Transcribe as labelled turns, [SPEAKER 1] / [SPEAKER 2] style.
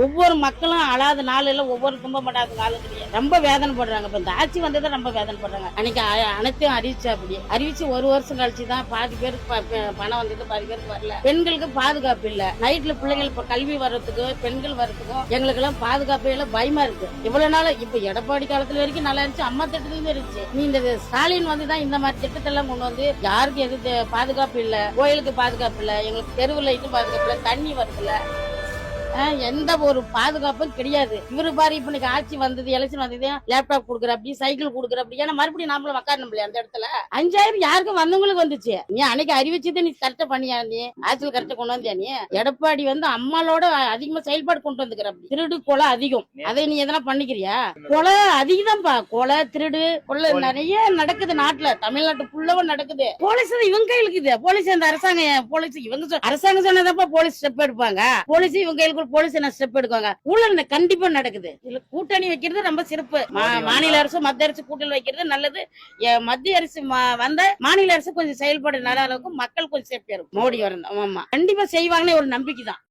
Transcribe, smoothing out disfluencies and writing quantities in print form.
[SPEAKER 1] ஒவ்வொரு மக்களும் அழாத நாள் இல்ல, ஒவ்வொரு துன்பப்படாத நாள் கிடையாது. ரொம்ப வேதனைப்படுறாங்க. இப்ப இந்த ஆட்சி வந்ததை ரொம்ப வேதனைப்படுறாங்க. அன்னைக்கு அனைத்தையும் அறிவிச்சு அப்படி அறிவிச்சு ஒரு வருஷம் கழிச்சு தான் பாதி பேருக்கு பணம் வந்தது, பாதி பேருக்கு வரல. பெண்களுக்கு பாதுகாப்பு இல்ல. நைட்ல பிள்ளைகள் இப்ப கல்வி வர்றதுக்கு, பெண்கள் வர்றதுக்கும் எங்களுக்கு எல்லாம் பாதுகாப்பு இல்ல, பயமா இருக்கு. இவ்வளவு நாள் இப்ப எடப்பாடி காலத்துல வரைக்கும் நல்லா இருந்துச்சு, அம்மா திட்டத்துலயும் இருந்துச்சு. நீ இந்த ஸ்டாலின் வந்துதான் இந்த மாதிரி திட்டத்தை எல்லாம் கொண்டு வந்து யாருக்கு எது பாதுகாப்பு இல்ல, கோயிலுக்கு பாதுகாப்பு இல்ல, எங்களுக்கு தெருவு லைட்டு பாதுகாப்பு இல்ல, தண்ணி வருதுல, எந்த ஒரு பாதுகாப்பும் கிடையாது. இவரு பாரு இப்ப இன்னைக்கு ஆட்சி வந்தது, எலெக்ஷன் வந்தது, லேப்டாப் கொடுக்குற அப்படி, சைக்கிள் கொடுக்குற அப்படி. ஏன்னா மறுபடியும் நாமளும் உட்காரணும் இல்லையா அந்த இடத்துல. 5000 யாருக்கும் வந்தவங்களுக்கு வந்துச்சு. நீ அன்னைக்கு அறிவிச்சது நீ கரெக்டா பண்ணியா? நீ ஆட்சியில் கரெக்டா கொண்டு வந்தியா? நீ எடப்பாடி வந்து அம்மாளோட அதிகமா செயல்பாடு கொண்டு வந்துக்கிற. திருடு கொலை அதிகம், அதை நீ எதனா பண்ணிக்கிறியா? கொலை அதிகம்ப்பா. கொலை திருடு கொலை நிறைய நடக்குது நாட்டுல, தமிழ்நாட்டு ஃபுல்லவும் நடக்குது. போலீஸ் இவங்க கையில இருக்குது. போலீஸ் இந்த அரசாங்கம், போலீஸ் இவங்க அரசாங்கம் சொன்னதப்பா போலீஸ் ஸ்டெப் எடுப்பாங்க. போலீஸ் இவங்க கையில போலீஸ் என்ன ஸ்டெப் எடுக்காங்க? ஊழல் கண்டிப்பா நடக்குது. இதுல கூட்டணி வைக்கிறது ரொம்ப சிறப்பு. மாநில அரசு மத்திய அரசு கூட்டணி வைக்கிறது நல்லது. மத்திய அரசு வந்த மாநில அரசு கொஞ்சம் செயல்பாடு நல்ல அளவுக்கு மக்கள் கொஞ்சம் சேஃப்டியா இருக்கும். மோடி வரணும். ஆமா, கண்டிப்பா செய்வாங்கன்னு ஒரு நம்பிக்கை தான்.